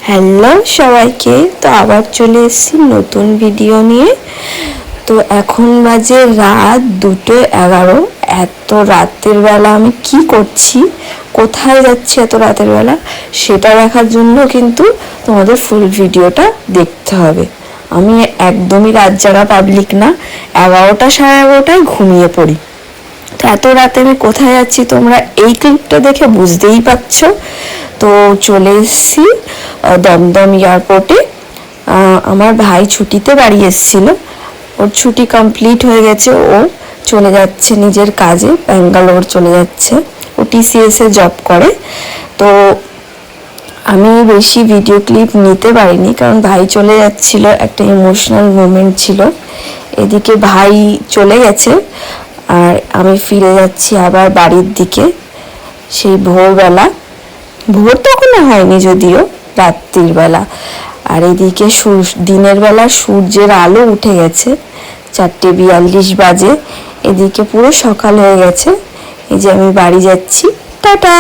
Hello সবাইকে, তো আবার চলে এসেছি নতুন ভিডিও নিয়ে। তো এখন বাজে রাত 2:11। এত রাতের বেলা আমি কি করছি, কোথায় যাচ্ছি এত রাতের বেলা, সেটা দেখার জন্য কিন্তু তোমাদের ফুল ভিডিওটা দেখতে হবে। আমি একদমই রাত জাগা পাবলিক না, 11টা 11:30টায় ঘুমিয়ে পড়ি। তো এত রাতে আমি কোথায় যাচ্ছি তোমরা এই ক্লিপটা দেখে বুঝতেই পারছো। তো চলে এসেছি দমদম এয়ারপোর্টে। আমার ভাই ছুটিতে বাড়ি এসেছিল, ওর ছুটি কমপ্লিট হয়ে গেছে, ও চলে যাচ্ছে নিজের কাজে, ব্যাঙ্গালোর চলে যাচ্ছে। ও টিসিএসে জব করে। তো আমি বেশি ভিডিও ক্লিপ নিতে পারিনি, কারণ ভাই চলে যাচ্ছিল, একটা ইমোশনাল মোমেন্ট ছিল। এদিকে ভাই চলে গেছে আর আমি ফিরে যাচ্ছি আবার বাড়ির দিকে। সেই ভোরবেলা, ভোর তখনও হয়নি যদিও, রাত্রির বেলা। আর এদিকে দিনের বেলা সূর্যের আলো উঠে গেছে, 4:42 বাজে। এদিকে পুরো সকাল হয়ে গেছে। এই যে আমি বাড়ি যাচ্ছি, টাটা।